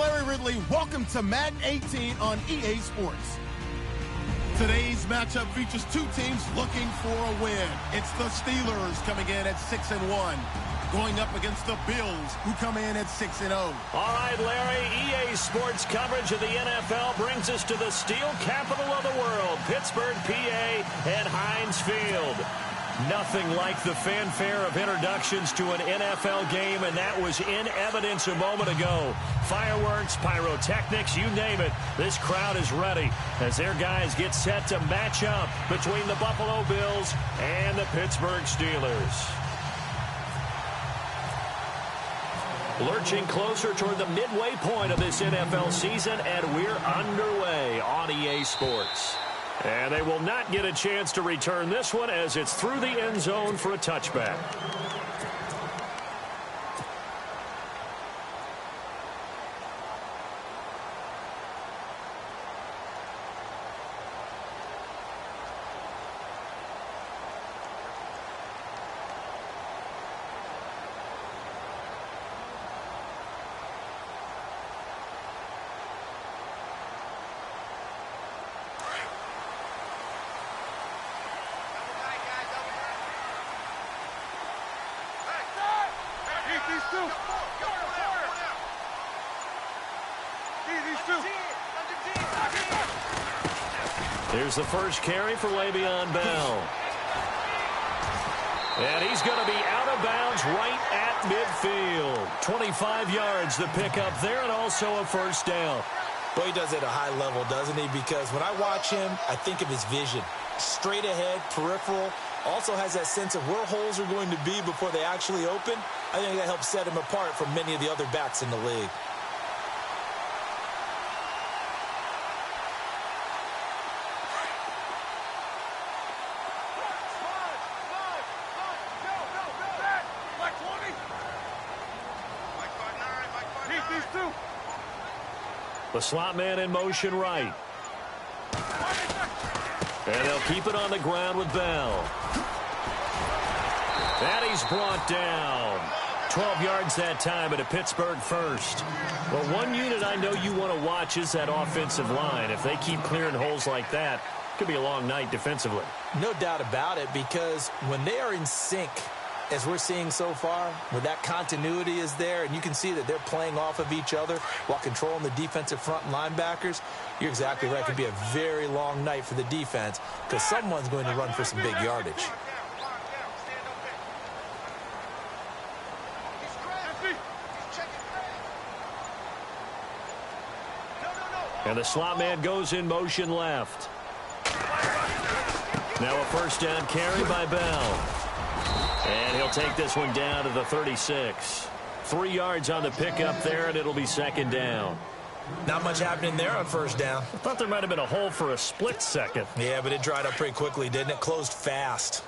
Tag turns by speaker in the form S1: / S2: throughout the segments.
S1: Larry Ridley. Welcome to Madden 18 on EA Sports. Today's matchup features two teams looking for a win. It's the Steelers coming in at 6-1, going up against the Bills, who come in at 6-0.
S2: All right, Larry, EA Sports coverage of the NFL brings us to the steel capital of the world, Pittsburgh, PA, and Heinz Field. Nothing like the fanfare of introductions to an NFL game, and that was in evidence a moment ago. Fireworks, pyrotechnics, you name it. This crowd is ready as their guys get set to match up between the Buffalo Bills and the Pittsburgh Steelers. Lurching closer toward the midway point of this NFL season, and we're underway on EA Sports. And they will not get a chance to return this one as it's through the end zone for a touchback. Here's the first carry for Le'Veon Bell. And he's going to be out of bounds right at midfield. 25 yards the pickup there, and also a first down.
S3: Well, he does it at a high level, doesn't he? Because when I watch him, I think of his vision. Straight ahead, peripheral. Also has that sense of where holes are going to be before they actually open. I think that helps set him apart from many of the other backs in the league.
S2: The slot man in motion right. And they'll keep it on the ground with Bell. And he's brought down. 12 yards that time at a Pittsburgh first. Well, one unit I know you want to watch is that offensive line. If they keep clearing holes like that, it could be a long night defensively.
S3: No doubt about it, because when they are in sync, as we're seeing so far, where that continuity is there, and you can see that they're playing off of each other while controlling the defensive front and linebackers, you're exactly right. It could be a very long night for the defense because someone's going to run for some big yardage.
S2: And the slot man goes in motion left. Now a first down carry by Bell. And he'll take this one down to the 36. 3 yards on the pickup there, and it'll be second down.
S3: Not much happening there on first down.
S2: I thought there might have been a hole for a split second.
S3: Yeah, but it dried up pretty quickly, didn't it? Closed fast.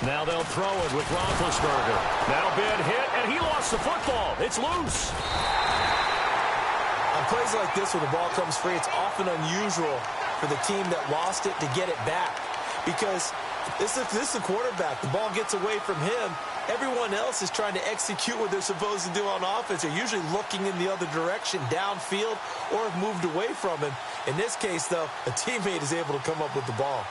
S2: Now they'll throw it with Roethlisberger. Now big hit, and he lost the football. It's loose.
S3: On plays like this where the ball comes free, it's often unusual for the team that lost it to get it back. Because this is the quarterback. The ball gets away from him. Everyone else is trying to execute what they're supposed to do on offense. They're usually looking in the other direction, downfield, or have moved away from him. In this case, though, a teammate is able to come up with the ball.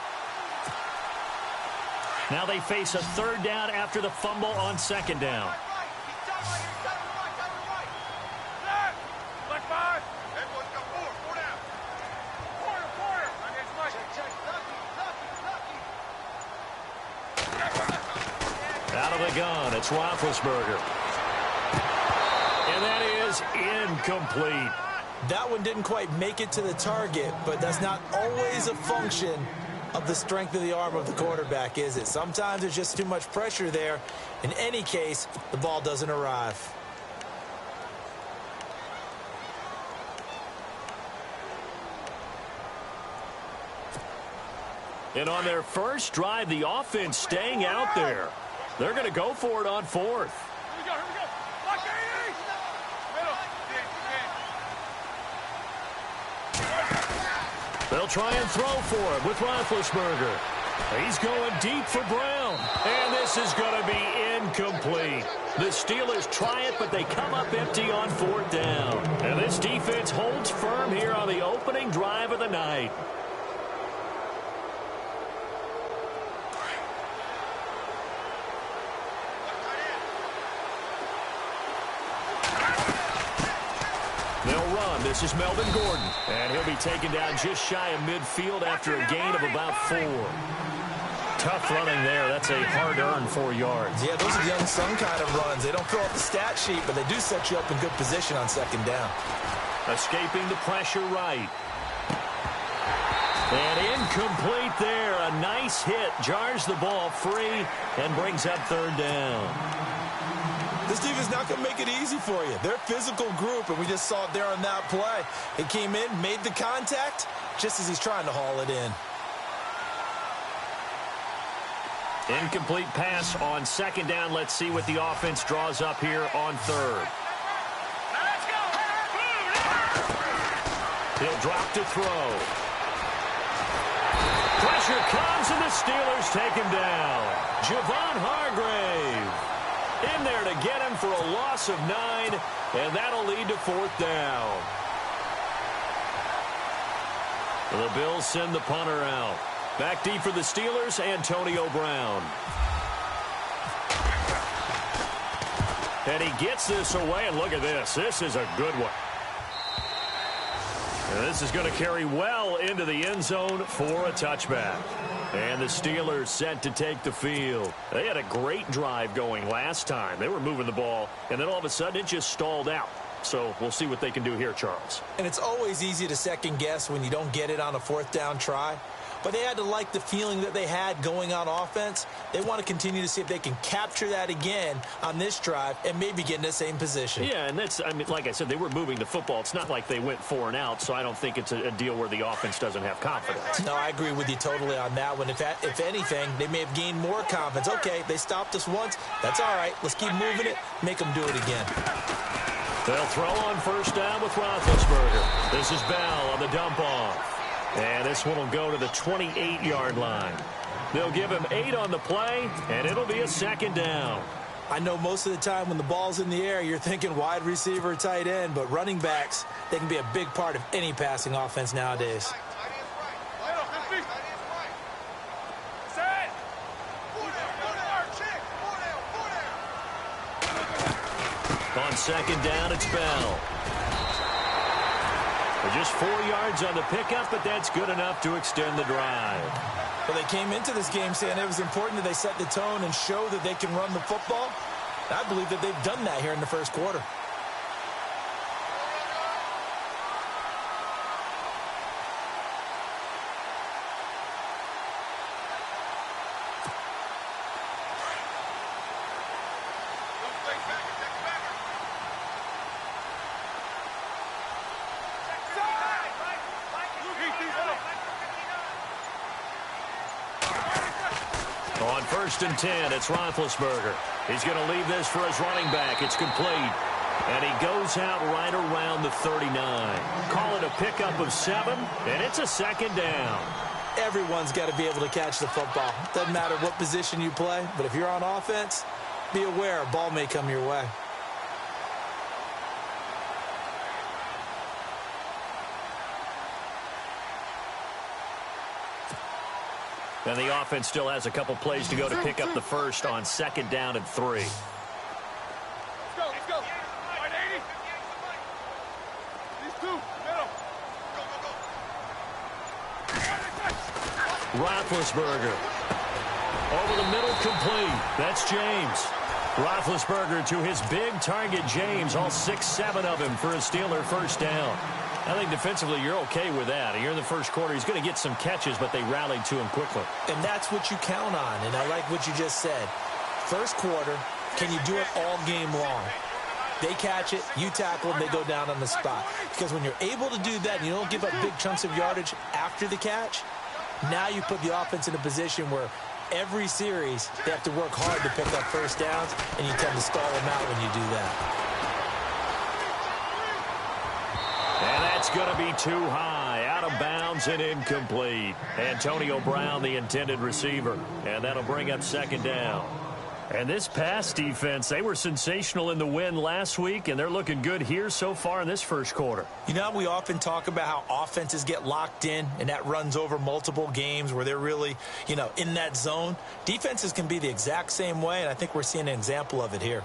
S2: Now they face a third down after the fumble on second down. Out of the gun, it's Roethlisberger. And that is incomplete.
S3: That one didn't quite make it to the target, but that's not always a function of the strength of the arm of the quarterback, is it? Sometimes there's just too much pressure there. In any case, the ball doesn't arrive.
S2: And on their first drive, the offense staying out there. They're going to go for it on fourth.
S4: Here we go.
S2: They'll try and throw for it with Roethlisberger. He's going deep for Brown. And this is going to be incomplete. The Steelers try it, but they come up empty on fourth down. And this defense holds firm here on the opening drive of the night. They'll run. This is Melvin Gordon. And he'll be taken down just shy of midfield after a gain of about 4. Tough running there. That's a hard-earned 4 yards.
S3: Yeah, those are the unsung kind of runs. They don't fill out the stat sheet, but they do set you up in good position on second down.
S2: Escaping the pressure right. And incomplete there. A nice hit. Jars the ball free and brings up third down.
S3: This defense is not going to make it easy for you. They're a physical group, and we just saw it there on that play. He came in, made the contact, just as he's trying to haul it in.
S2: Incomplete pass on second down. Let's see what the offense draws up here on third. He'll drop to throw. Pressure comes, and the Steelers take him down. Javon Hargrave in there to get him for a loss of 9, and that'll lead to fourth down. The Bills send the punter out. Back deep for the Steelers, Antonio Brown. And he gets this away, and look at this. This is a good one. And this is going to carry well into the end zone for a touchback. And the Steelers set to take the field. They had a great drive going last time. They were moving the ball, and then all of a sudden it just stalled out. So we'll see what they can do here, Charles.
S3: And it's always easy to second guess when you don't get it on a fourth down try. But they had to like the feeling that they had going on offense. They want to continue to see if they can capture that again on this drive and maybe get in the same position.
S2: Yeah, and that's, I mean, like I said, they were moving the football. It's not like they went 4 and out, so I don't think it's a deal where the offense doesn't have confidence.
S3: No, I agree with you totally on that one. If anything, they may have gained more confidence. Okay, they stopped us once. That's all right. Let's keep moving it. Make them do it again.
S2: They'll throw on first down with Roethlisberger. This is Bell on the dump off. And this one will go to the 28-yard line. They'll give him 8 on the play, and it'll be a second down.
S3: I know most of the time when the ball's in the air, you're thinking wide receiver, tight end, but running backs, they can be a big part of any passing offense nowadays.
S2: On second down, it's Bell. Just 4 yards on the pickup, but that's good enough to extend the drive.
S3: Well, they came into this game saying it was important that they set the tone and show that they can run the football. I believe that they've done that here in the first quarter.
S2: On first and 10, it's Roethlisberger. He's going to leave this for his running back. It's complete. And he goes out right around the 39. Call it a pickup of 7, and it's a second down.
S3: Everyone's got to be able to catch the football. Doesn't matter what position you play, but if you're on offense, be aware a ball may come your way.
S2: And the offense still has a couple plays to go to pick up the first on second down and 3.
S4: Let's go. 180. These two, middle.
S2: Roethlisberger. Over the middle, complete. That's James. Roethlisberger to his big target, James. All 6-7 of him for a Steeler first down. I think defensively you're okay with that. Here in the first quarter, he's going to get some catches, but they rallied to him quickly.
S3: And that's what you count on, and I like what you just said. First quarter, can you do it all game long? They catch it, you tackle them, they go down on the spot. Because when you're able to do that and you don't give up big chunks of yardage after the catch, Now you put the offense in a position where every series they have to work hard to pick up first downs, and you tend to stall them out when you do that.
S2: And that's going to be too high, out of bounds and incomplete. Antonio Brown, the intended receiver, and that'll bring up second down. And this pass defense, they were sensational in the win last week, and they're looking good here so far in this first quarter.
S3: You know, we often talk about how offenses get locked in, and that runs over multiple games where they're really, in that zone. Defenses can be the exact same way, and I think we're seeing an example of it here.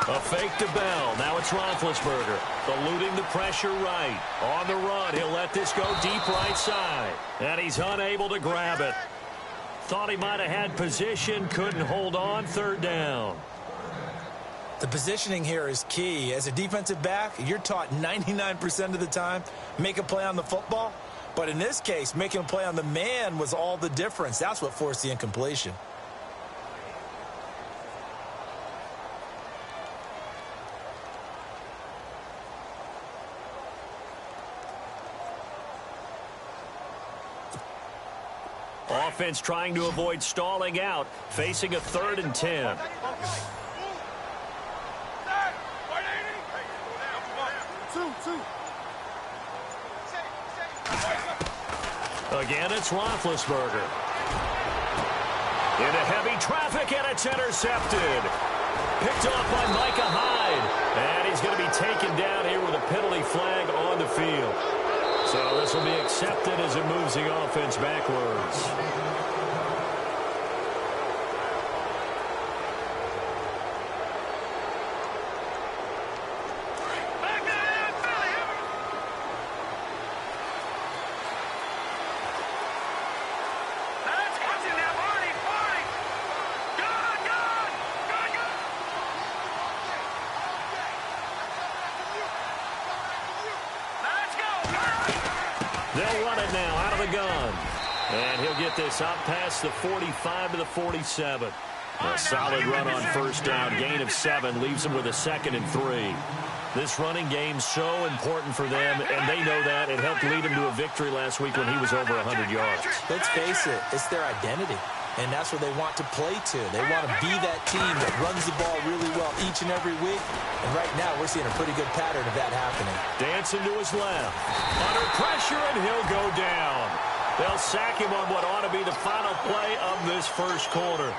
S2: A fake to Bell. Now it's Roethlisberger. Eluding the pressure right. On the run, he'll let this go deep right side. And he's unable to grab it. Thought he might have had position. Couldn't hold on. Third down.
S3: The positioning here is key. As a defensive back, you're taught 99% of the time, make a play on the football. But in this case, making a play on the man was all the difference. That's what forced the incompletion.
S2: Offense trying to avoid stalling out, facing a 3rd and 10. Again, it's Roethlisberger. Into heavy traffic, and it's intercepted. Picked off by Micah Hyde. And he's going to be taken down here with a penalty flag on the field. So this will be accepted as it moves the offense backwards. They'll run it now out of the gun. And he'll get this up past the 45 to the 47. A solid run on first down. Gain of 7 leaves them with a 2nd and 3. This running game's so important for them, and they know that. It helped lead them to a victory last week when he was over 100 yards.
S3: Let's face it, it's their identity. And that's what they want to play to. They want to be that team that runs the ball really well each and every week. And right now, we're seeing a pretty good pattern of that happening.
S2: Dancing to his left. Under pressure, and he'll go down. They'll sack him on what ought to be the final play of this first quarter.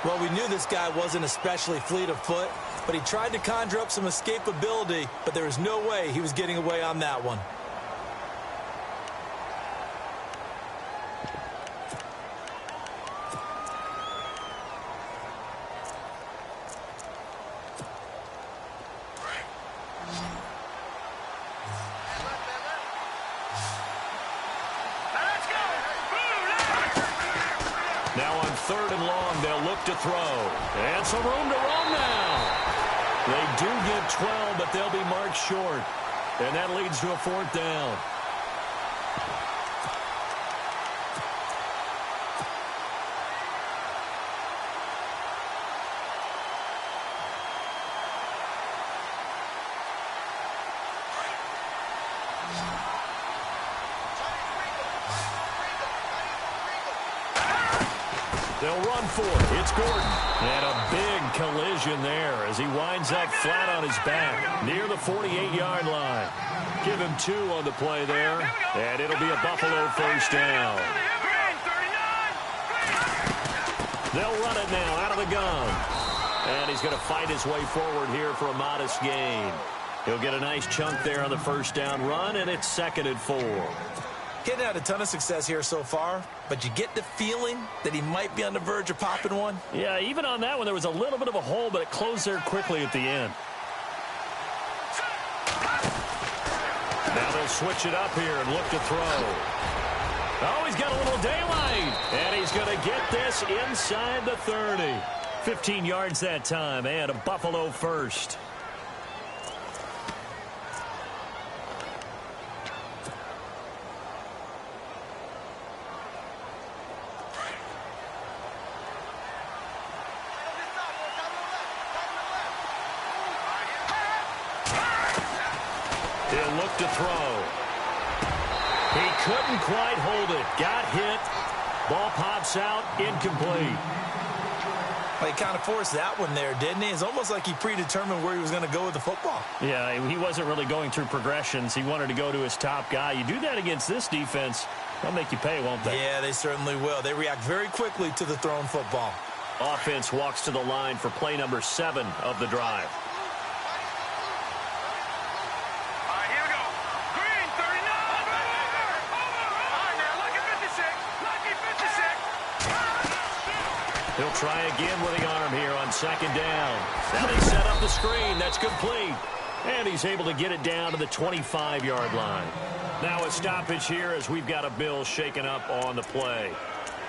S3: Well, we knew this guy wasn't especially fleet of foot, but he tried to conjure up some escapability, but there was no way he was getting away on that one.
S2: Now on 3rd and long, they'll look to throw. And some room to run now. They do get 12, but they'll be marked short. And that leads to a 4th down. They'll run for it. It's Gordon. And a big collision there as he winds up flat on his back near the 48-yard line. Give him 2 on the play there, and it'll be a Buffalo first down. They'll run it now out of the gun. And he's going to fight his way forward here for a modest gain. He'll get a nice chunk there on the first down run, and it's 2nd and 4.
S3: Getting had a ton of success here so far, but you get the feeling that he might be on the verge of popping one.
S2: Yeah, even on that one, there was a little bit of a hole, but it closed there quickly at the end. Now they'll switch it up here and look to throw. Oh, he's got a little daylight, and he's going to get this inside the 30. 15 yards that time, and a Buffalo first. look to throw. He couldn't quite hold it. Got hit. Ball pops out. Incomplete.
S3: Well, he kind of forced that one there, didn't he? It's almost like he predetermined where he was going to go with the football.
S2: Yeah, he wasn't really going through progressions. He wanted to go to his top guy. You do that against this defense, they'll make you pay, won't they?
S3: Yeah, they certainly will. They react very quickly to the thrown football.
S2: Offense walks to the line for play number 7 of the drive.
S4: Here we go. Green, 39. All right, now, lucky 56. Lucky 56.
S2: He'll try again with the arm here on second down. Now they set up the screen. That's complete. And he's able to get it down to the 25-yard line. Now a stoppage here as we've got a Bill shaken up on the play.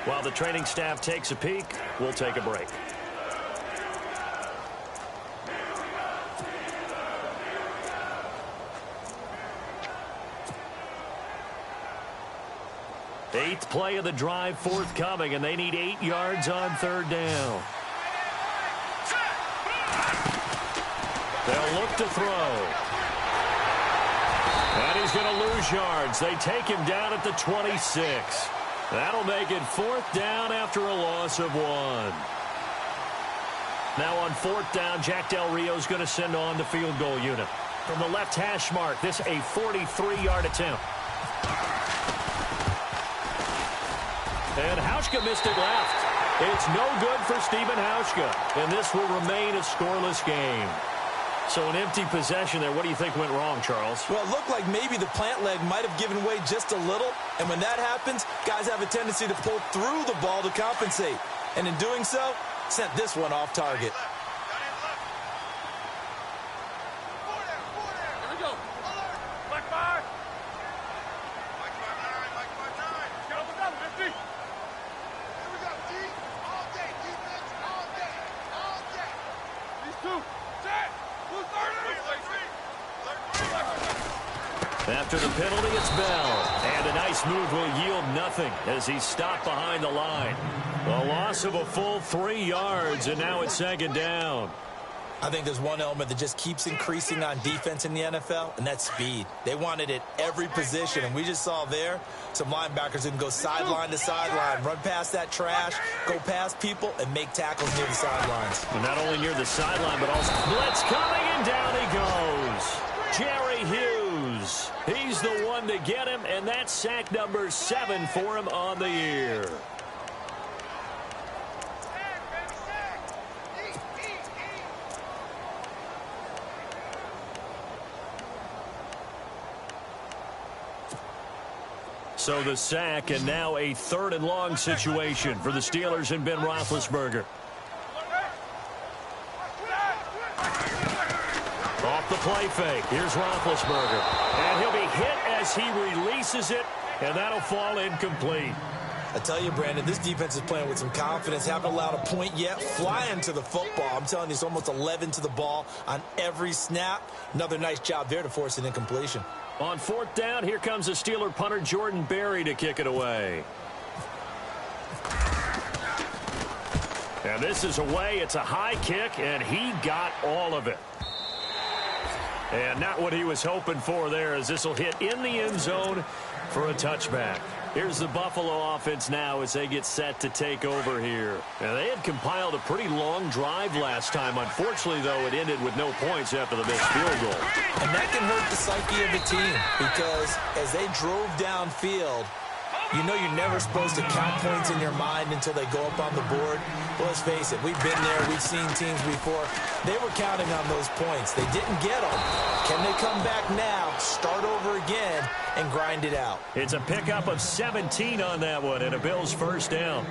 S2: While the training staff takes a peek, we'll take a break. Eighth play of the drive forthcoming, and they need 8 yards on third down. They'll look to throw. And he's going to lose yards. They take him down at the 26. That'll make it 4th down after a loss of 1. Now on 4th down, Jack Del Rio's going to send on the field goal unit. From the left hash mark, this a 43-yard attempt. And Hauschka missed it left. It's no good for Stephen Hauschka, and this will remain a scoreless game. So an empty possession there. What do you think went wrong, Charles?
S3: Well, it looked like maybe the plant leg might have given way just a little. And when that happens, guys have a tendency to pull through the ball to compensate. And in doing so, sent this one off target.
S4: Here we go. Black 5. Black 5-9. Get up and down, 50. Here we go. Deep. All day. Defense. All day. All day. These two. Set.
S2: After the penalty, it's Bell. And a nice move will yield nothing as he's stopped behind the line. A loss of a full 3 yards, and now it's second down.
S3: I think there's one element that just keeps increasing on defense in the NFL, and that's speed. They want it at every position, and we just saw there some linebackers who can go sideline to sideline, run past that trash, go past people, and make tackles near the sidelines.
S2: And not only near the sideline, but also blitz coming, and down he goes. Jerry Hughes. He's the one to get him, and that's sack number 7 for him on the year. So the sack, and now a 3rd and long situation for the Steelers and Ben Roethlisberger. Off the play fake. Here's Roethlisberger. And he'll be hit as he releases it, and that'll fall incomplete.
S3: I tell you, Brandon, this defense is playing with some confidence. Haven't allowed a point yet. Flying to the football. I'm telling you, it's almost 11 to the ball on every snap. Another nice job there to force an incompletion.
S2: On 4th down, here comes the Steeler punter Jordan Berry to kick it away. And this is away. It's a high kick, and he got all of it. And not what he was hoping for there, as this will hit in the end zone for a touchback. Here's the Buffalo offense now as they get set to take over here. And they had compiled a pretty long drive last time. Unfortunately, though, it ended with no points after the missed field goal.
S3: And that can hurt the psyche of the team because as they drove downfield, you know you're never supposed to count points in your mind until they go up on the board. Well, let's face it, we've been there. We've seen teams before. They were counting on those points. They didn't get them. Can they come back now, start over again, and grind it out?
S2: It's a pickup of 17 on that one and a Bills first down.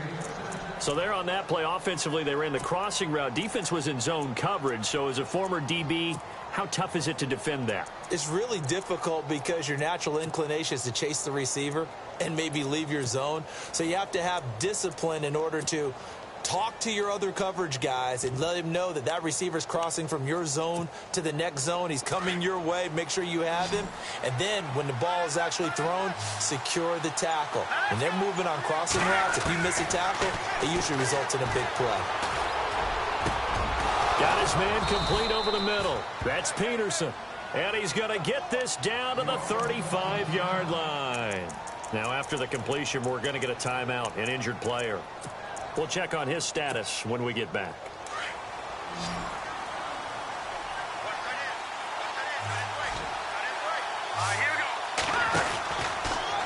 S2: So there on that play, offensively, they ran the crossing route. Defense was in zone coverage. So as a former DB, how tough is it to defend that?
S3: It's really difficult because your natural inclination is to chase the receiver and maybe leave your zone. So you have to have discipline in order to talk to your other coverage guys and let him know that that receiver's crossing from your zone to the next zone. He's coming your way. Make sure you have him. And then when the ball is actually thrown, secure the tackle. When they're moving on crossing routes, if you miss a tackle, it usually results in a big play.
S2: Got his man complete over the middle. That's Peterson. And he's going to get this down to the 35-yard line. Now, after the completion, we're going to get a timeout, an injured player. We'll check on his status when we get back.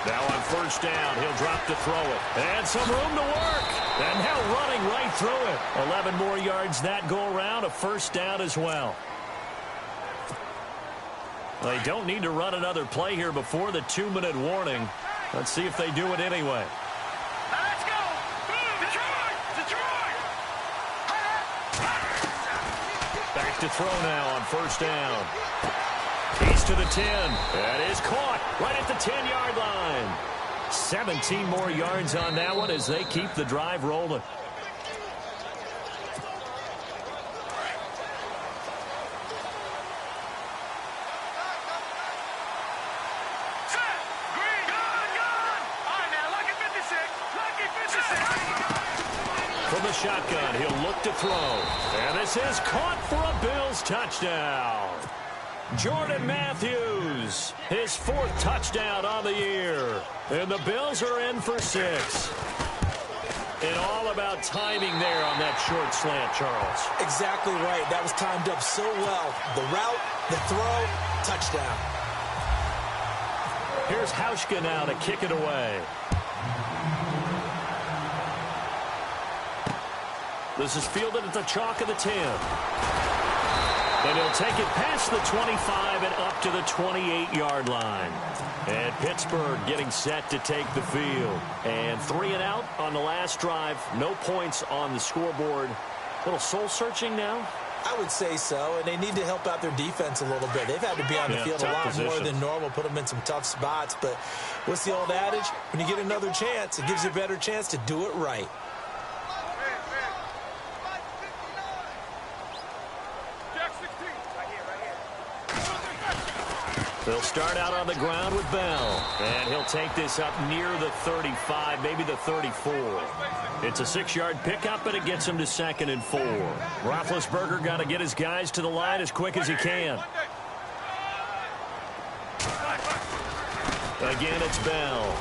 S2: Now on first down, he'll drop to throw it. And some room to work. And now running right through it. 11 more yards that go around, a first down as well. They don't need to run another play here before the 2-minute warning. Let's see if they do it anyway.
S4: Let's go! Detroit! Detroit!
S2: Back to throw now on first down. He's to the 10. That is caught right at the 10-yard line. 17 more yards on that one as they keep the drive rolling. From the shotgun, he'll look to throw. And this is caught for a Bills touchdown. Jordan Matthews, his 4th touchdown on the year. And the Bills are in for 6. And all about timing there on that short slant, Charles.
S3: Exactly right. That was timed up so well. The route, the throw, touchdown.
S2: Here's Hauschka now to kick it away. This is fielded at the chalk of the 10. And he'll take it past the 25 and up to the 28-yard line. And Pittsburgh getting set to take the field. And 3 and out on the last drive. No points on the scoreboard. A little soul-searching now?
S3: I would say so, and they need to help out their defense a little bit. They've had to be on the field a lot more than normal, put them in some tough spots. But what's the old adage? When you get another chance, it gives you a better chance to do it right.
S2: They'll start out on the ground with Bell. And he'll take this up near the 35, maybe the 34. It's a 6-yard pickup, and it gets him to 2nd and 4. Roethlisberger got to get his guys to the line as quick as he can. Again, it's Bell.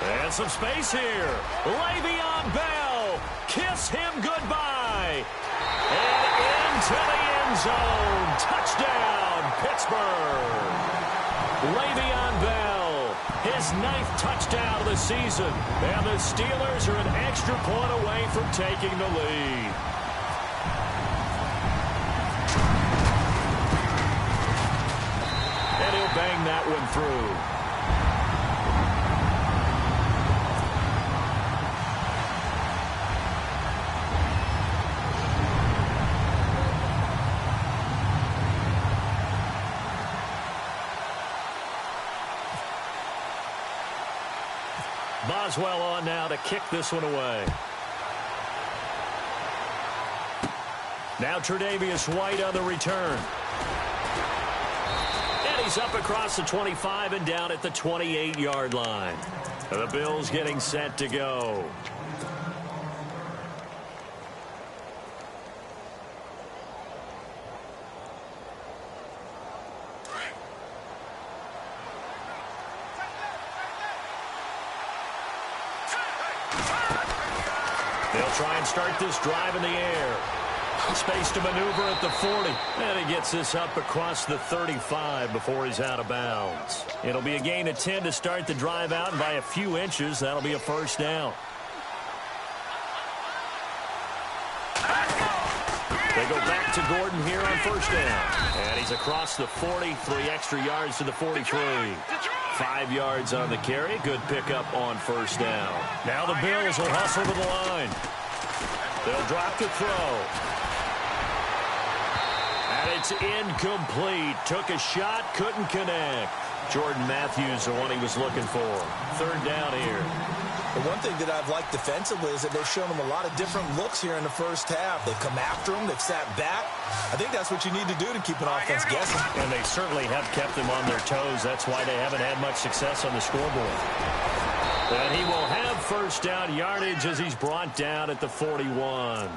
S2: And some space here. Le'Veon Bell. Kiss him goodbye. And into the end zone. Touchdown, Pittsburgh. Le'Veon Bell, his 9th touchdown of the season. And the Steelers are an extra point away from taking the lead. And he'll bang that one through. Boswell on now to kick this one away. Now Tre'Davious White on the return. And he's up across the 25 and down at the 28-yard line. The Bills getting set to go. They'll try and start this drive in the air. Space to maneuver at the 40. And he gets this up across the 35 before he's out of bounds. It'll be a gain of 10 to start the drive out, and by a few inches, that'll be a first down. They go back to Gordon here on first down. And he's across the 40, 3 extra yards to the 43. 5 yards on the carry. Good pickup on first down. Now the Bills will hustle to the line. They'll drop to throw. And it's incomplete. Took a shot, couldn't connect. Jordan Matthews, the one he was looking for. 3rd down here.
S3: The one thing that I've liked defensively is that they've shown them a lot of different looks here in the first half. They've come after them. They've sat back. I think that's what you need to do to keep an offense guessing.
S2: And they certainly have kept them on their toes. That's why they haven't had much success on the scoreboard. And he will have first down yardage as he's brought down at the 41.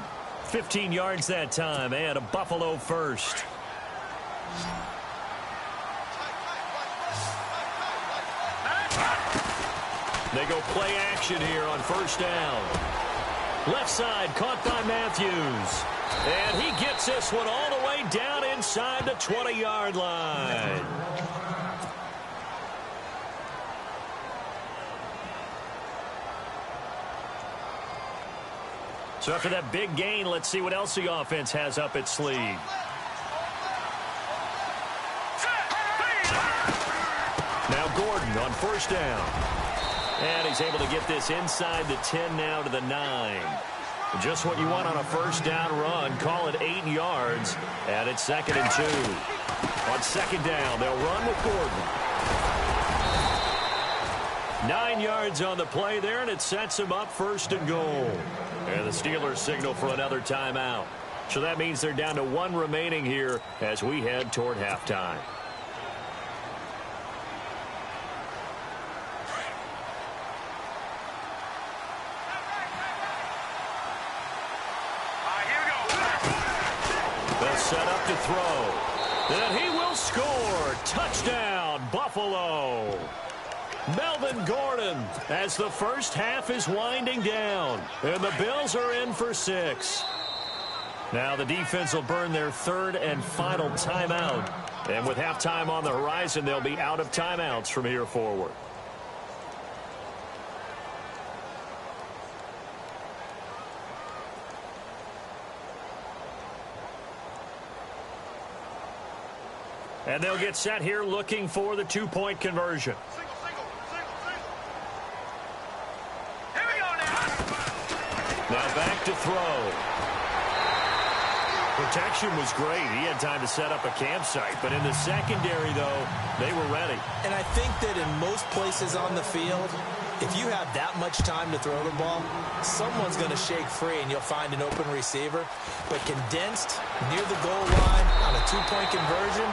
S2: 15 yards that time, and a Buffalo first. They go play action here on first down. Left side caught by Matthews. And he gets this one all the way down inside the 20-yard line. So after that big gain, let's see what else the offense has up its sleeve. Now Gordon on first down. And he's able to get this inside the 10 now to the 9. Just what you want on a first down run. Call it 8 yards. And it's 2nd and 2. On second down, they'll run with Gordon. 9 yards on the play there, and it sets him up 1st and goal. And the Steelers signal for another timeout. So that means they're down to 1 remaining here as we head toward halftime. They'll set up to throw. And he will score. Touchdown, Buffalo. Melvin Gordon as the first half is winding down. And the Bills are in for 6. Now the defense will burn their 3rd and final timeout. And with halftime on the horizon, they'll be out of timeouts from here forward. And they'll get set here looking for the 2-point conversion. Now back to throw. Protection was great. He had time to set up a campsite. But in the secondary, though, they were ready.
S3: And I think that in most places on the field, if you have that much time to throw the ball, someone's going to shake free and you'll find an open receiver. But condensed near the goal line on a 2-point conversion,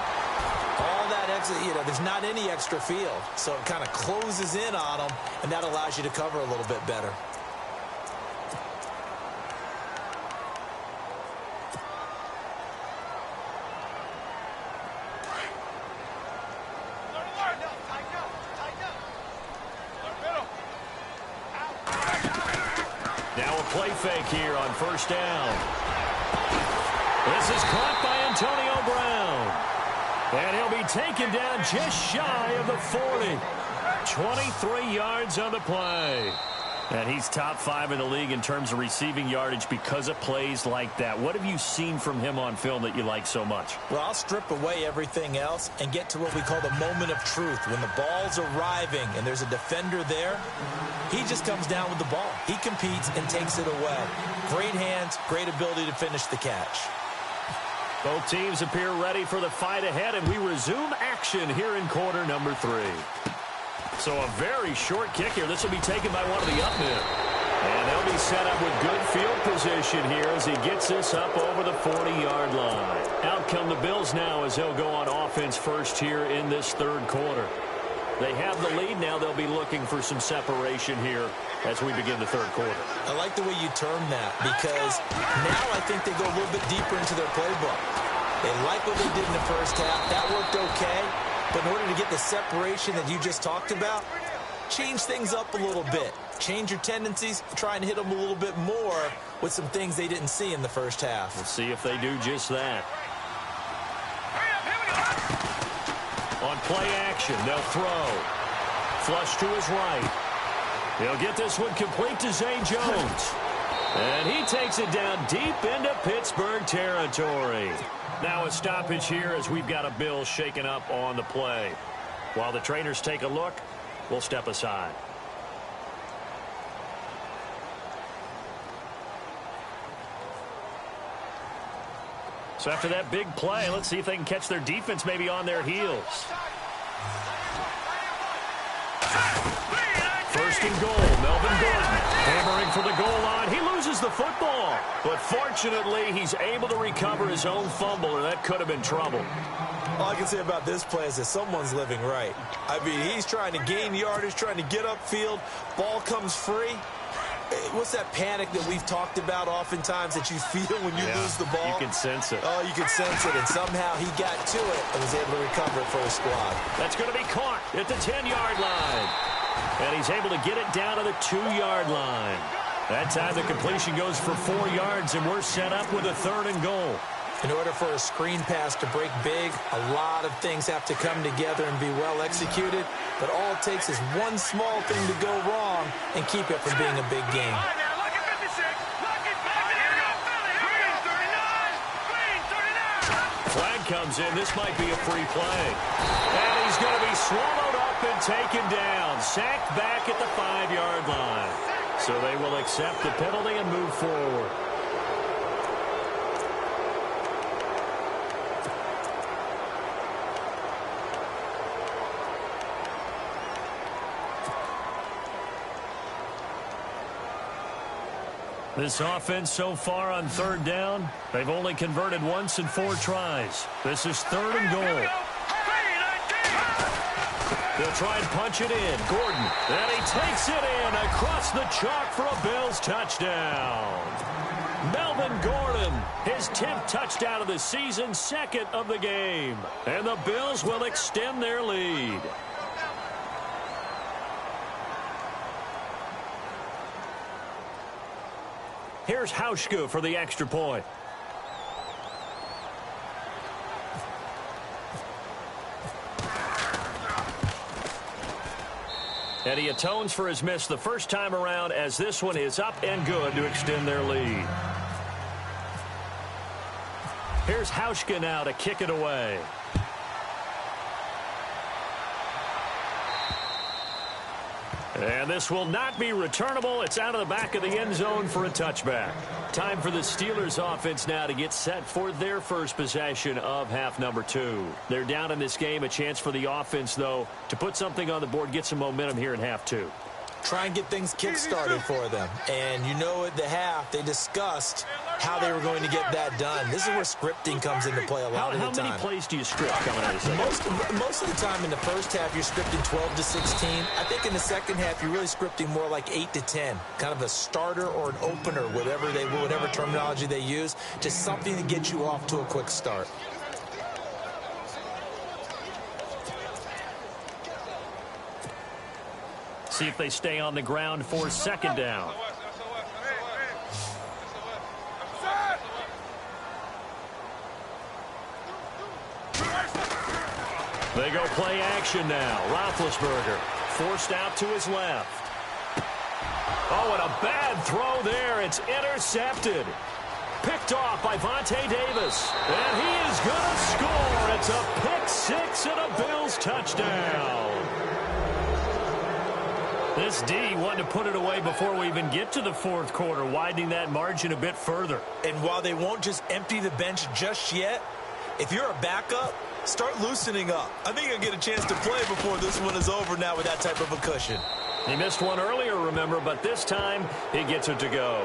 S3: all that extra, there's not any extra field. So it kind of closes in on them, and that allows you to cover a little bit better.
S2: Now a play fake here on first down. This is caught by Antonio Brown. And he'll be taken down just shy of the 40. 23 yards on the play. And he's top 5 in the league in terms of receiving yardage because of plays like that. What have you seen from him on film that you like so much?
S3: Well, I'll strip away everything else and get to what we call the moment of truth. When the ball's arriving and there's a defender there, he just comes down with the ball. He competes and takes it away. Great hands, great ability to finish the catch.
S2: Both teams appear ready for the fight ahead, and we resume action here in quarter number 3. So a very short kick here. This will be taken by one of the up men. And they'll be set up with good field position here as he gets this up over the 40-yard line. Out come the Bills now as they'll go on offense first here in this 3rd quarter. They have the lead now. They'll be looking for some separation here as we begin the 3rd quarter.
S3: I like the way you term that because now I think they go a little bit deeper into their playbook. They like what they did in the first half. That worked okay. But in order to get the separation that you just talked about, change things up a little bit. Change your tendencies, try and hit them a little bit more with some things they didn't see in the first half.
S2: We'll see if they do just that. On play action, they'll throw. Flush to his right. He'll get this one complete to Zay Jones. And he takes it down deep into Pittsburgh territory. Now a stoppage here as we've got a Bill shaken up on the play. While the trainers take a look, we'll step aside. So after that big play, let's see if they can catch their defense maybe on their heels. 1st and goal, Melvin Gordon hammering for the goal line. He loses the football, but fortunately he's able to recover his own fumble, or that could have been trouble.
S3: All I can say about this play is that someone's living right. I mean, he's trying to gain yardage, trying to get upfield. Ball comes free. what's that panic that we've talked about oftentimes that you feel when you lose the ball?
S2: You can sense it.
S3: Oh, you can sense it, and somehow he got to it and was able to recover it for his squad.
S2: That's going to be caught at the 10-yard line. And he's able to get it down to the 2-yard line. That time the completion goes for 4 yards, and we're set up with a 3rd and goal.
S3: In order for a screen pass to break big, a lot of things have to come together and be well executed. But all it takes is one small thing to go wrong and keep it from being a big game.
S2: Flag comes in. This might be a free play. And he's going to be swallowed up and taken down. Sacked back at the 5-yard line. So they will accept the penalty and move forward. This offense so far on 3rd down, they've only converted once in 4 tries. This is 3rd and goal. They'll try and punch it in. Gordon, and he takes it in across the chalk for a Bills touchdown. Melvin Gordon, his 10th touchdown of the season, 2nd of the game. And the Bills will extend their lead. Here's Hauschka for the extra point. And he atones for his miss the first time around, as this one is up and good to extend their lead. Here's Hauschka now to kick it away. And this will not be returnable. It's out of the back of the end zone for a touchback. Time for the Steelers offense now to get set for their first possession of half number 2. They're down in this game. A chance for the offense, though, to put something on the board, get some momentum here in half 2.
S3: Try and get things kick-started for them. And you know at the half, they discussed how they were going to get that done. This is where scripting comes into play a lot of the time.
S2: How many plays do you script coming out of the second?
S3: Most of the time in the first half, you're scripting 12 to 16. I think in the second half, you're really scripting more like 8 to 10. Kind of a starter or an opener, whatever terminology they use. Just something to get you off to a quick start.
S2: See if they stay on the ground for 2nd down. They go play action now. Roethlisberger forced out to his left. Oh, and a bad throw there. It's intercepted. Picked off by Vontae Davis. And he is going to score. It's a pick 6 and a Bills touchdown. This D wanted to put it away before we even get to the 4th quarter, widening that margin a bit further.
S3: And while they won't just empty the bench just yet, if you're a backup, start loosening up. I think you'll get a chance to play before this one is over now with that type of a cushion.
S2: He missed one earlier, remember, but this time he gets it to go.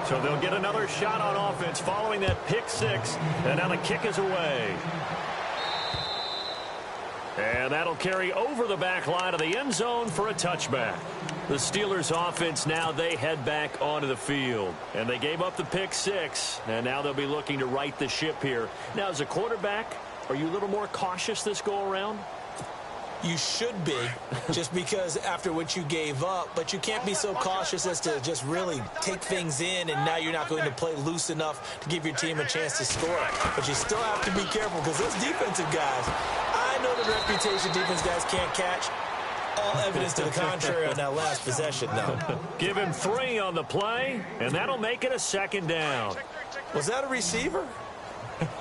S2: So they'll get another shot on offense following that pick 6, and now the kick is away. And that'll carry over the back line of the end zone for a touchback. The Steelers offense now, they head back onto the field. And they gave up the pick 6, and now they'll be looking to right the ship here. Now, as a quarterback, are you a little more cautious this go-around?
S3: You should be, just because after what you gave up, but you can't be so cautious as to just really take things in, and now you're not going to play loose enough to give your team a chance to score. But you still have to be careful, because those defensive guys, I know the reputation defense guys can't catch. All evidence to the contrary on that last possession, though.
S2: Give him 3 on the play, and that'll make it a 2nd down.
S3: Was that a receiver?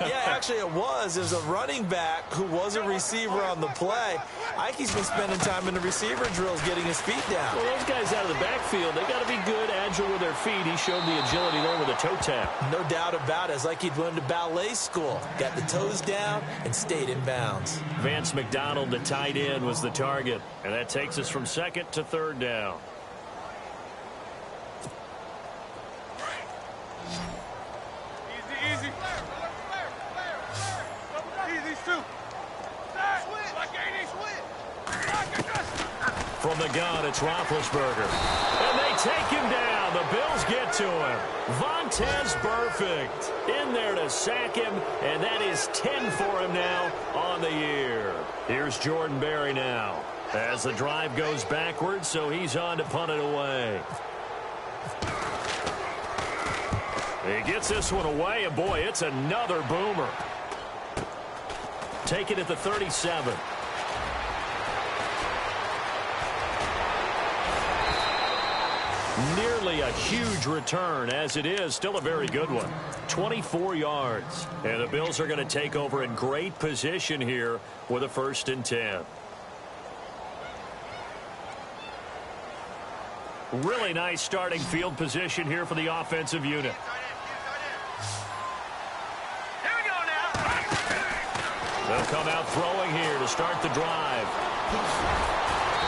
S3: Yeah, actually it was. It was a running back who was a receiver on the play. Ike's been spending time in the receiver drills getting his feet down.
S2: Well, those guys out of the backfield, they got to be good, agile with their feet. He showed the agility there with a toe tap.
S3: No doubt about it. It's like he'd went to ballet school. Got the toes down and stayed in bounds.
S2: Vance McDonald, the tight end, was the target. And that takes us from 2nd to 3rd down.
S4: Easy. Easy, 2. Like 80.
S2: From the gun, it's Roethlisberger. And they take him down. The Bills get to him. Vontaze Burfict in there to sack him, and that is 10 for him now on the year. Here's Jordan Berry now as the drive goes backwards, so he's on to punt it away. He gets this one away, and boy, it's another boomer. Take it at the 37. Nearly a huge return, as it is still a very good one. 24 yards. And the Bills are going to take over in great position here with a 1st and 10. Really nice starting field position here for the offensive unit. They'll come out throwing here to start the drive.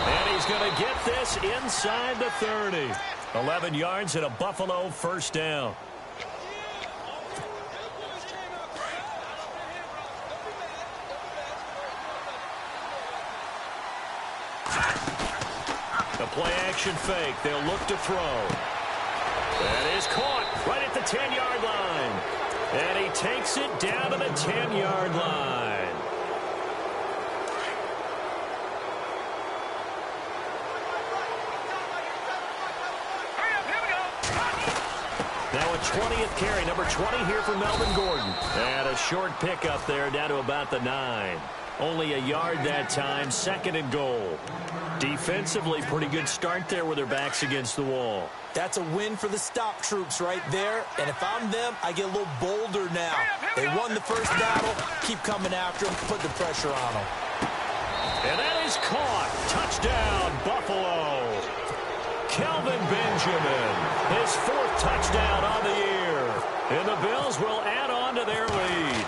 S2: And he's going to get this inside the 30. 11 yards and a Buffalo 1st down. The play-action fake. They'll look to throw. That is caught right at the 10-yard line. And he takes it down to the 10-yard line. Now a 20th carry, number 20 here for Melvin Gordon. And a short pickup there down to about the 9. Only a yard that time, 2nd and goal. Defensively, pretty good start there with their backs against the wall.
S3: That's a win for the stop troops right there. And if I'm them, I get a little bolder now. They won the first battle. Keep coming after them. Put the pressure on them.
S2: And that is caught. Touchdown, Buffalo. Kelvin Benjamin, his 4th touchdown on the year. And the Bills will add on to their lead.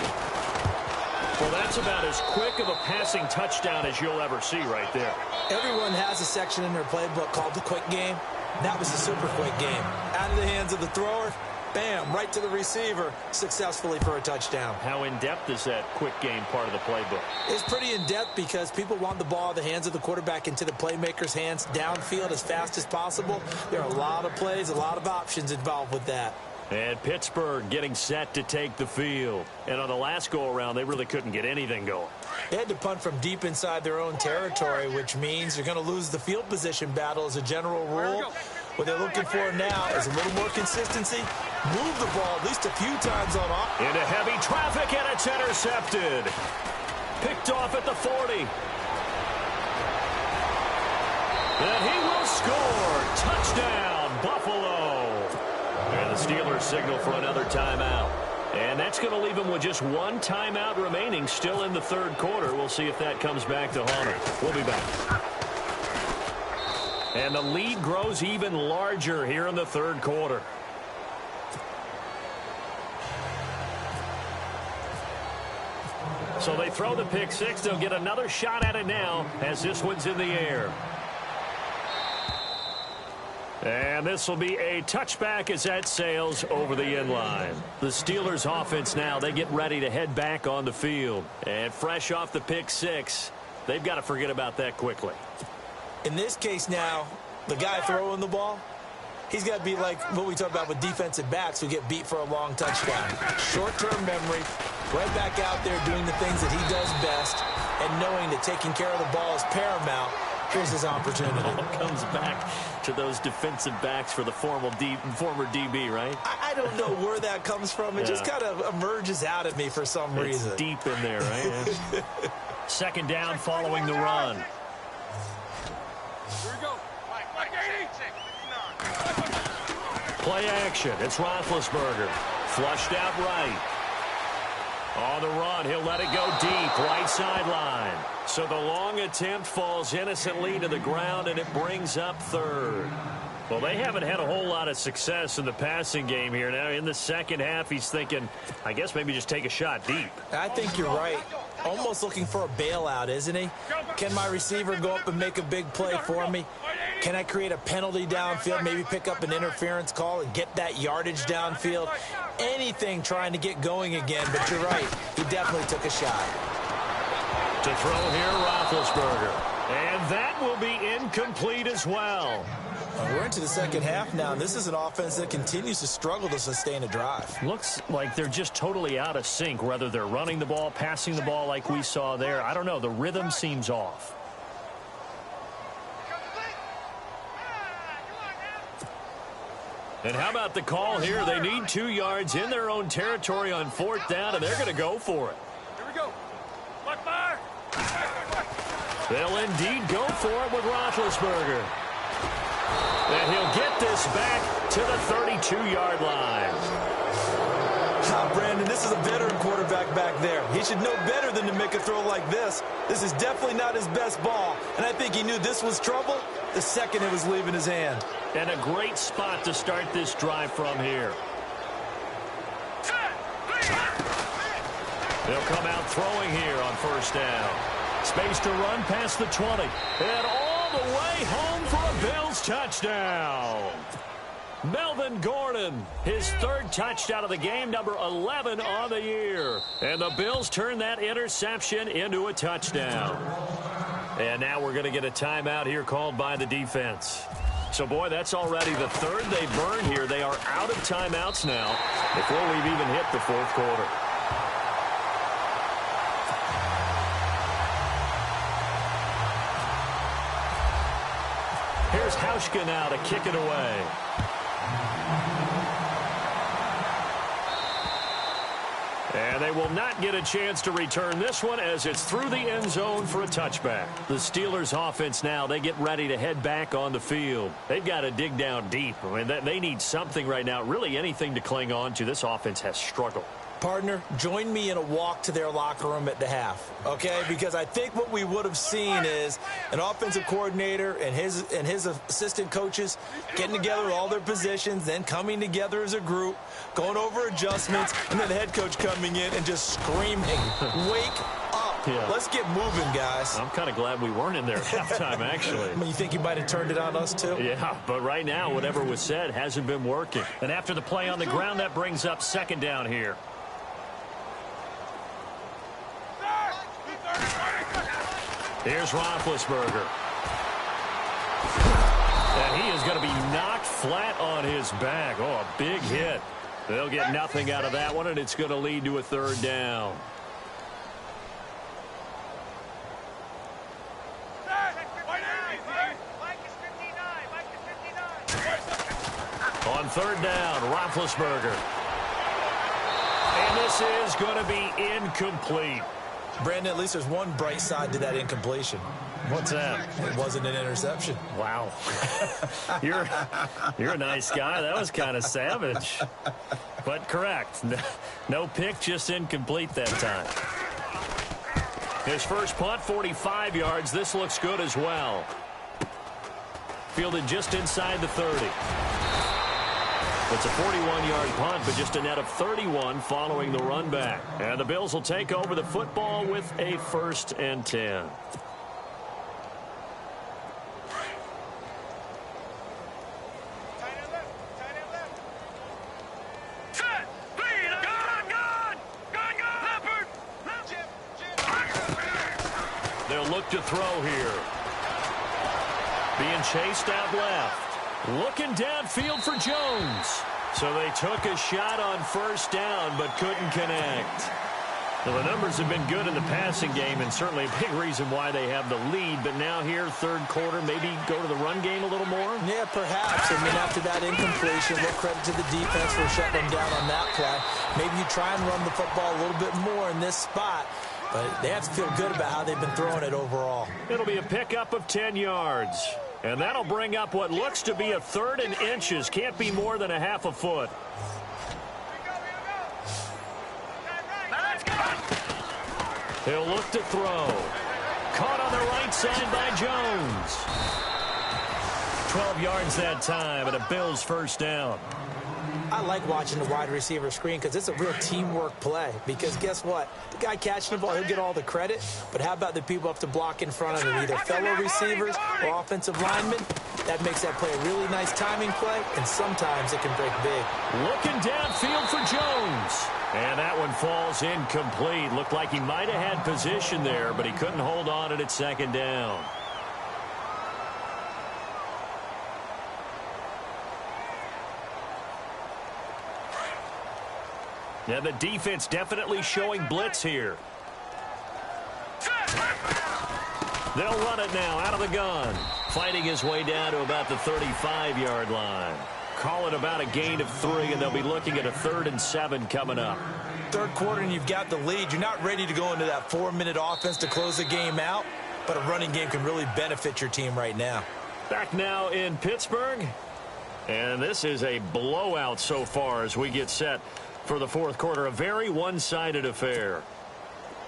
S2: Well, that's about as quick of a passing touchdown as you'll ever see right there.
S3: Everyone has a section in their playbook called the quick game. That was a super quick game. Out of the hands of the thrower, bam, right to the receiver, successfully for a touchdown.
S2: How in-depth is that quick game part of the playbook?
S3: It's pretty in-depth because people want the ball out of the hands of the quarterback into the playmaker's hands downfield as fast as possible. There are a lot of plays, a lot of options involved with that.
S2: And Pittsburgh getting set to take the field. And on the last go-around, they really couldn't get anything going.
S3: They had to punt from deep inside their own territory, which means you're going to lose the field position battle as a general rule. What they're looking for now is a little more consistency. Move the ball at least a few times on off.
S2: Into heavy traffic, and it's intercepted. Picked off at the 40. And he will score. Touchdown, Buffalo. And the Steelers signal for another timeout. And that's going to leave them with just one timeout remaining still in the 3rd quarter. We'll see if that comes back to haunt them. We'll be back. And the lead grows even larger here in the 3rd quarter. So they throw the pick 6. They'll get another shot at it now as this one's in the air. And this will be a touchback as that sails over the end line. The Steelers offense now, they get ready to head back on the field. And fresh off the pick 6, they've got to forget about that quickly.
S3: In this case now, the guy throwing the ball, he's got to be like what we talk about with defensive backs who get beat for a long touchdown. Short-term memory, right back out there doing the things that he does best, and knowing that taking care of the ball is paramount. Here's his opportunity.
S2: It comes back to those defensive backs for the former DB, right?
S3: I don't know where that comes from. It just kind of emerges out at me for some reason.
S2: It's deep in there, right? Yeah. 2nd down following the run.
S4: Here we go. Mike, 89.
S2: Play action. It's Roethlisberger. Flushed out right. On the run, he'll let it go deep, right sideline. So the long attempt falls innocently to the ground, and it brings up 3rd. Well, they haven't had a whole lot of success in the passing game here. Now, in the 2nd half, he's thinking, I guess maybe just take a shot deep.
S3: I think you're right. Almost looking for a bailout, isn't he? Can my receiver go up and make a big play for me? Can I create a penalty downfield, maybe pick up an interference call and get that yardage downfield? Anything trying to get going again, but you're right. He definitely took a shot.
S2: To throw here, Roethlisberger. And that will be incomplete as well.
S3: We're into the second half now, and this is an offense that continues to struggle to sustain a drive.
S2: Looks like they're just totally out of sync, whether they're running the ball, passing the ball like we saw there. I don't know. The rhythm seems off. And how about the call here? They need 2 yards in their own territory on 4th down, and they're going to go for it.
S4: Here we go. Look, fire.
S2: They'll indeed go for it with Roethlisberger. And he'll get this back to the 32-yard line.
S3: Brandon, this is a veteran quarterback back there. He should know better than to make a throw like this. This is definitely not his best ball, and I think he knew this was trouble the second it was leaving his hand.
S2: And a great spot to start this drive from here. They'll come out throwing here on 1st down. Space to run past the 20. And all the way home for a Bills touchdown. Melvin Gordon, his 3rd touchdown of the game, number 11 on the year. And the Bills turn that interception into a touchdown. And now we're going to get a timeout here called by the defense. So, boy, that's already the 3rd they've burned here. They are out of timeouts now before we've even hit the 4th quarter. Here's Hauschka now to kick it away. And they will not get a chance to return this one as it's through the end zone for a touchback. The Steelers offense now, they get ready to head back on the field. They've got to dig down deep. I mean, they need something right now, really anything to cling on to. This offense has struggled.
S3: Partner, join me in a walk to their locker room at the half, okay? Because I think what we would have seen is an offensive coordinator and his assistant coaches getting together with all their positions, then coming together as a group, going over adjustments, and then the head coach coming in and just screaming, wake up. Yeah. Let's get moving, guys.
S2: I'm kind of glad we weren't in there at halftime, actually.
S3: You think he might have turned it on us, too?
S2: Yeah, but right now, whatever was said hasn't been working. And after the play on the ground, that brings up 2nd down here. Here's Roethlisberger. And he is going to be knocked flat on his back. Oh, a big hit. They'll get nothing out of that one, and it's going to lead to a 3rd down. On 3rd down, Roethlisberger. And this is going to be incomplete.
S3: Brandon, at least there's one bright side to that incompletion.
S2: What's that?
S3: It wasn't an interception.
S2: Wow. You're a nice guy. That was kind of savage. But correct. No pick, just incomplete that time. His first punt, 45 yards. This looks good as well. Fielded just inside the 30. It's a 41-yard punt, but just a net of 31 following the run back. And the Bills will take over the football with a 1st and 10. They'll look to throw here. Being chased out left. Looking downfield for Jones. So they took a shot on 1st down, but couldn't connect. Well, the numbers have been good in the passing game, and certainly a big reason why they have the lead. But now here, 3rd quarter, maybe go to the run game a little more?
S3: Yeah, perhaps. I mean, after that incompletion, little credit to the defense for shutting them down on that play. Maybe you try and run the football a little bit more in this spot. But they have to feel good about how they've been throwing it overall.
S2: It'll be a pickup of 10 yards. And that'll bring up what looks to be a 3rd and inches. Can't be more than a half a foot. He'll look to throw. Caught on the right side by Jones. 12 yards that time, and a Bills 1st down.
S3: I like watching the wide receiver screen because it's a real teamwork play. Because guess what? The guy catching the ball, he'll get all the credit. But how about the people up to block in front of him, either fellow receivers or offensive linemen? That makes that play a really nice timing play, and sometimes it can break big.
S2: Looking downfield for Jones. And that one falls incomplete. Looked like he might have had position there, but he couldn't hold on at 2nd down. And the defense definitely showing blitz here. They'll run it now out of the gun. Fighting his way down to about the 35-yard line. Call it about a gain of 3, and they'll be looking at a 3rd and 7 coming up.
S3: Third quarter, and you've got the lead. You're not ready to go into that 4-minute offense to close the game out, but a running game can really benefit your team right now.
S2: Back now in Pittsburgh. And this is a blowout so far as we get set for the fourth quarter. A very one-sided affair.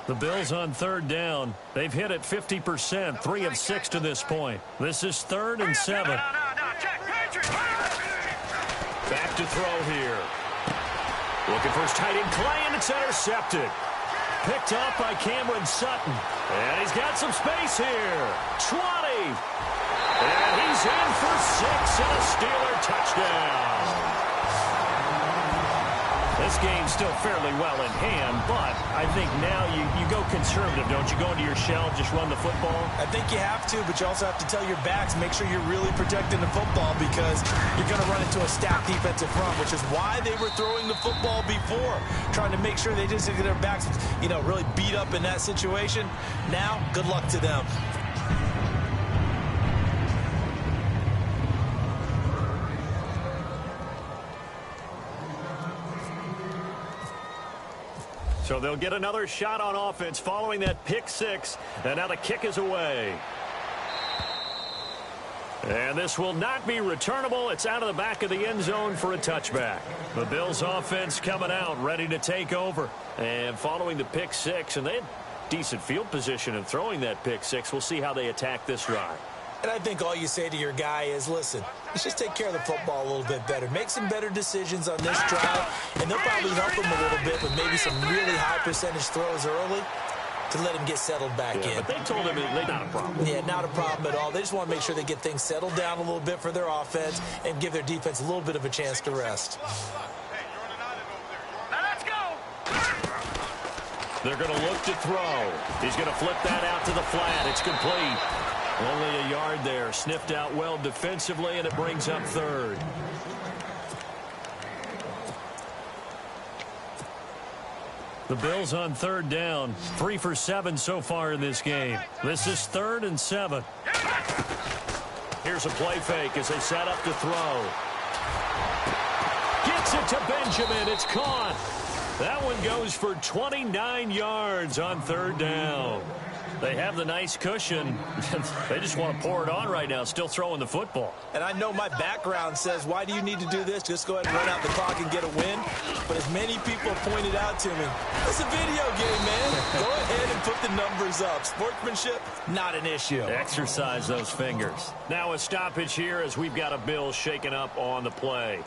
S2: The Bills on 3rd down. They've hit it 50%, 3 of 6 to this point. This is 3rd and 7. Back to throw here. Looking for his tight end, Clay, and it's intercepted. Picked up by Cameron Sutton. And he's got some space here. 20. And he's in for 6 and a Steeler touchdown. This game's still fairly well in hand, but I think now you go conservative, don't you? Go into your shell, just run the football?
S3: I think you have to, but you also have to tell your backs, make sure you're really protecting the football because you're going to run into a stacked defensive front, which is why they were throwing the football before, trying to make sure they just get their backs, really beat up in that situation. Now, good luck to them.
S2: So they'll get another shot on offense following that pick 6. And now the kick is away. And this will not be returnable. It's out of the back of the end zone for a touchback. The Bills offense coming out, ready to take over. And following the pick 6, and they had decent field position in throwing that pick 6. We'll see how they attack this drive.
S3: And I think all you say to your guy is, listen, let's just take care of the football a little bit better. Make some better decisions on this drive, and they'll probably help him a little bit with maybe some really high percentage throws early to let him get settled back in.
S2: But they told him it's not a problem.
S3: Yeah, not a problem at all. They just want to make sure they get things settled down a little bit for their offense and give their defense a little bit of a chance to rest.
S2: They're going to look to throw. He's going to flip that out to the flat. It's complete. Only a yard there. Sniffed out well defensively, and it brings up 3rd. The Bills on 3rd down. 3 for 7 so far in this game. This is 3rd and 7. Here's a play fake as they set up to throw. Gets it to Benjamin. It's caught. That one goes for 29 yards on 3rd down. They have the nice cushion. They just want to pour it on right now, still throwing the football.
S3: And I know my background says, why do you need to do this? Just go ahead and run out the clock and get a win. But as many people have pointed out to me, it's a video game, man. Go ahead and put the numbers up. Sportsmanship, not an issue.
S2: Exercise those fingers. Now a stoppage here as we've got a Bill shaking up on the play.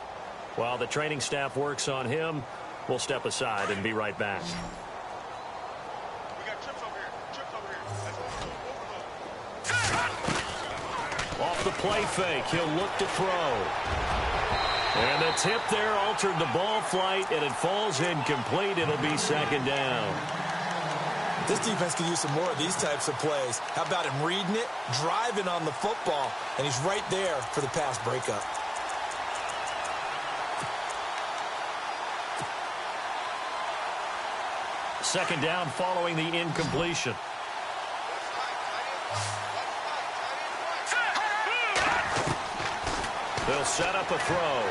S2: While the training staff works on him, we'll step aside and be right back. Off the play fake, he'll look to throw. And the tip there altered the ball flight, and it falls incomplete. It'll be 2nd down.
S3: This defense could use some more of these types of plays. How about him reading it, driving on the football, and he's right there for the pass breakup.
S2: Second down following the incompletion. They'll set up a throw.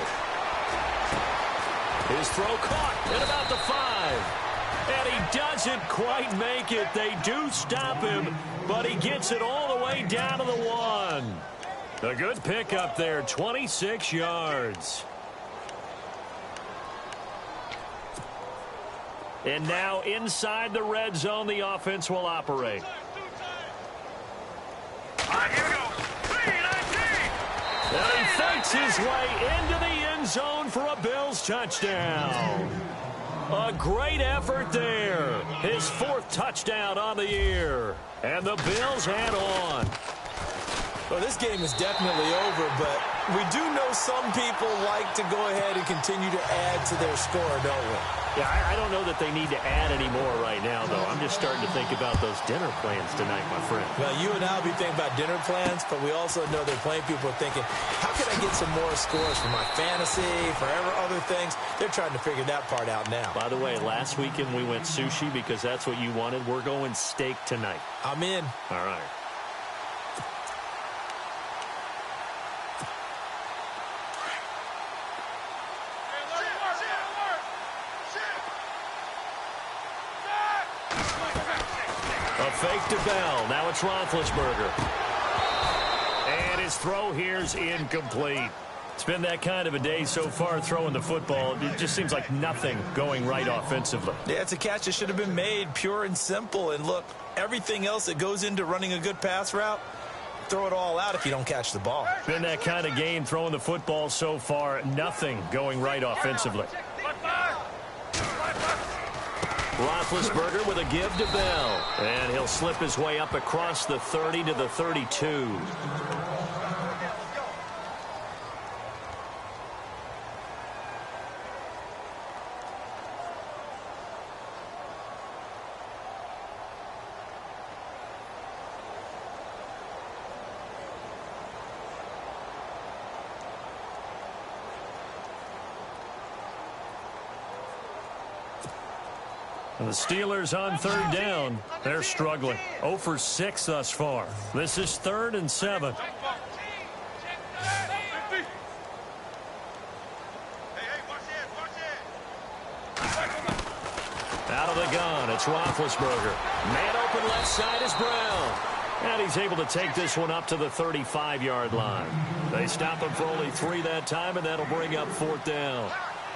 S2: His throw caught at about the 5. And he doesn't quite make it. They do stop him, but he gets it all the way down to the 1. A good pickup there, 26 yards. And now inside the red zone, the offense will operate. And he fights his way into the end zone for a Bills touchdown. A great effort there. His 4th touchdown on the year. And the Bills head on.
S3: Well, this game is definitely over, but we do know some people like to go ahead and continue to add to their score, don't we?
S2: Yeah, I don't know that they need to add any more right now, though. I'm just starting to think about those dinner plans tonight, my friend.
S3: Well, you and I will be thinking about dinner plans, but we also know that plenty of people are thinking, how can I get some more scores for my fantasy, for other things? They're trying to figure that part out now.
S2: By the way, last weekend we went sushi because that's what you wanted. We're going steak tonight.
S3: I'm in.
S2: All right. A fake to Bell. Now it's Roethlisberger. And his throw here's incomplete. It's been that kind of a day so far throwing the football. It just seems like nothing going right offensively.
S3: Yeah, it's a catch that should have been made, pure and simple. And look, everything else that goes into running a good pass route, throw it all out if you don't catch the ball.
S2: Been that kind of game throwing the football so far. Nothing going right offensively. Roethlisberger with a give to Bell. And he'll slip his way up across the 30 to the 32. The Steelers on third down. They're struggling. 0 for 6 thus far. This is 3rd and 7. Out of the gun, it's Roethlisberger. Man open left side is Brown. And he's able to take this one up to the 35-yard line. They stop him for only 3 that time, and that'll bring up 4th down.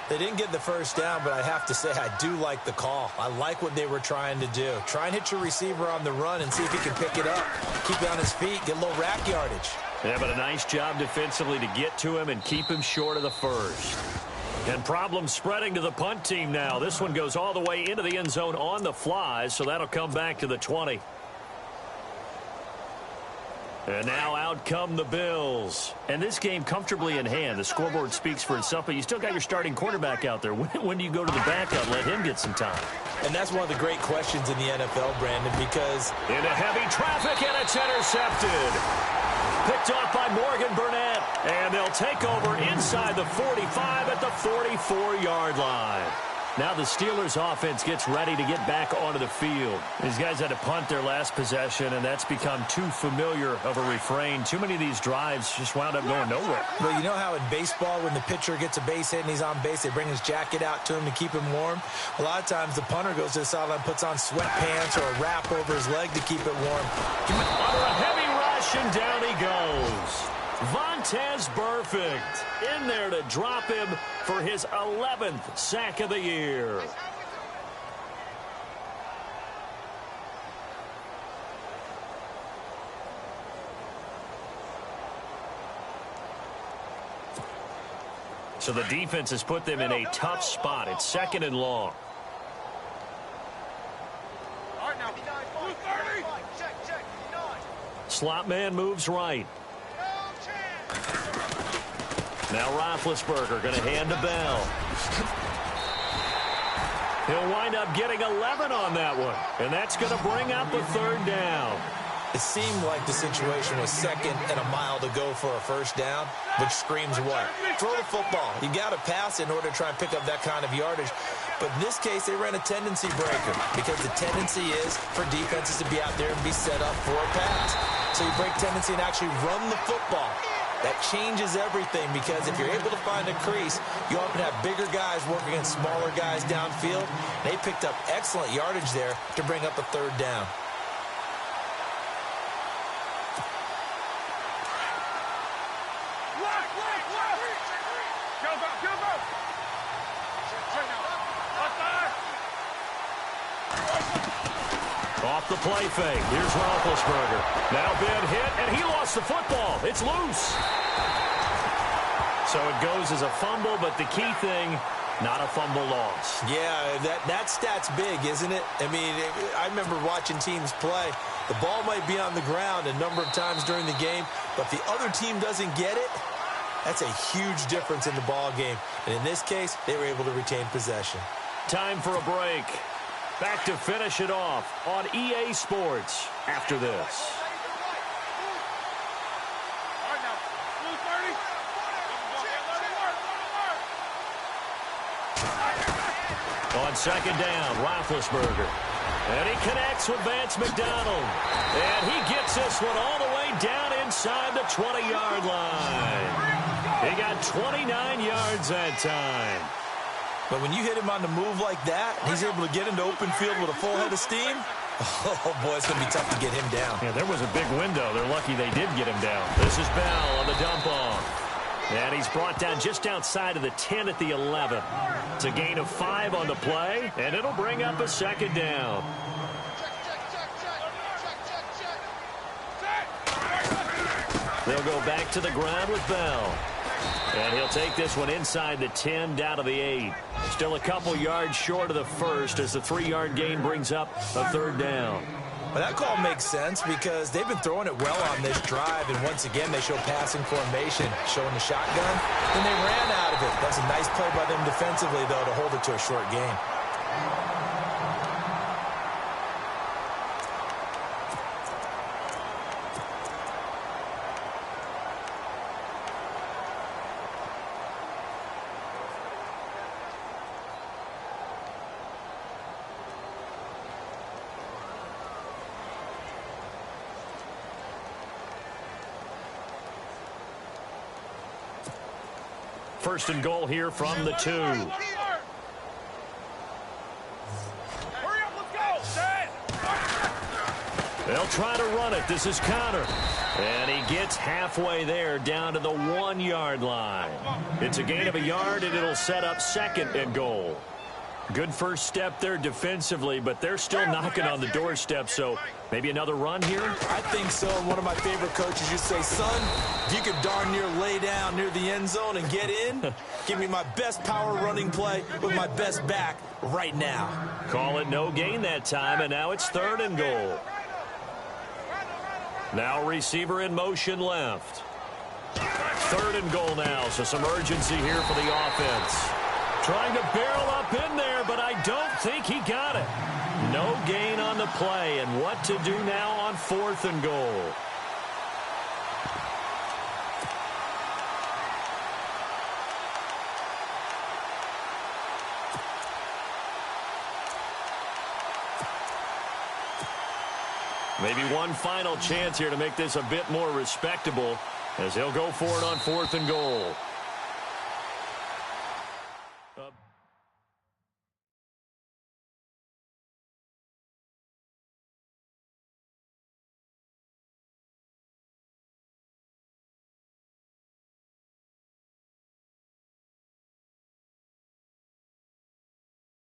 S3: They didn't get the first down, but I have to say I do like the call. I like what they were trying to do. Try and hit your receiver on the run and see if he can pick it up. Keep it on his feet, get a little rack yardage.
S2: Yeah, but a nice job defensively to get to him and keep him short of the first. And problems spreading to the punt team now. This one goes all the way into the end zone on the fly, so that'll come back to the 20. And now out come the Bills. And this game comfortably in hand. The scoreboard speaks for itself, but you still got your starting quarterback out there. When do you go to the backup, let him get some time?
S3: And that's one of the great questions in the NFL, Brandon, because...
S2: Into heavy traffic, and it's intercepted. Picked off by Morgan Burnett. And they'll take over inside the 45 at the 44-yard line. Now the Steelers offense gets ready to get back onto the field. These guys had to punt their last possession, and that's become too familiar of a refrain. Too many of these drives just wound up going nowhere.
S3: Well, you know how in baseball when the pitcher gets a base hit and he's on base, they bring his jacket out to him to keep him warm? A lot of times the punter goes to the sideline, puts on sweatpants or a wrap over his leg to keep it warm.
S2: Under a heavy rush, and down he goes. Vontaze Burfict in there to drop him for his 11th sack of the year. So the defense has put them in a tough spot. It's 2nd and long. Slot man moves right. Now Roethlisberger going to hand to Bell. He'll wind up getting 11 on that one. And that's going to bring up a 3rd down.
S3: It seemed like the situation was 2nd and a mile to go for a 1st down, which screams what? Throw the football. You got to pass in order to try and pick up that kind of yardage. But in this case, they ran a tendency breaker because the tendency is for defenses to be out there and be set up for a pass. So you break tendency and actually run the football. That changes everything because if you're able to find a crease, you often have bigger guys working against smaller guys downfield. They picked up excellent yardage there to bring up a 3rd down.
S2: Off the play fake. Here's Roethlisberger. Now been hit, and he lost the football. It's loose. So it goes as a fumble, but the key thing, not a fumble loss.
S3: Yeah, that stat's big, isn't it? I mean, I remember watching teams play. The ball might be on the ground a number of times during the game, but if the other team doesn't get it, that's a huge difference in the ball game. And in this case, they were able to retain possession.
S2: Time for a break. Back to finish it off on EA Sports after this. On second down, Roethlisberger. And he connects with Vance McDonald. And he gets this one all the way down inside the 20-yard line. He got 29 yards that time.
S3: But when you hit him on the move like that, he's able to get into open field with a full head of steam. Oh, boy, it's going to be tough to get him down.
S2: Yeah, there was a big window. They're lucky they did get him down. This is Bell on the dump off. And he's brought down just outside of the 10 at the 11. It's a gain of 5 on the play, and it'll bring up a second down. They'll go back to the ground with Bell. And he'll take this one inside the 10 down to the 8. Still a couple yards short of the first as the 3-yard gain brings up a third down.
S3: Well, that call makes sense because they've been throwing it well on this drive, and once again they show passing formation, showing the shotgun, and they ran out of it. That's a nice play by them defensively, though, to hold it to a short gain.
S2: First and goal here from the 2.
S4: Hurry up, let's go.
S2: They'll try to run it. This is Connor. And he gets halfway there down to the 1-yard line. It's a gain of a yard, and it'll set up second and goal. Good first step there defensively, but they're still knocking on the doorstep, so maybe another run here?
S3: I think so. One of my favorite coaches used to say, son, if you could darn near lay down near the end zone and get in, give me my best power running play with my best back right now.
S2: Call it no gain that time, and now it's third and goal. Now receiver in motion left. Third and goal now, so some urgency here for the offense. Trying to barrel up in there, but I don't think he got it. No gain on the play, and what to do now on fourth and goal. Maybe one final chance here to make this a bit more respectable as he'll go for it on fourth and goal.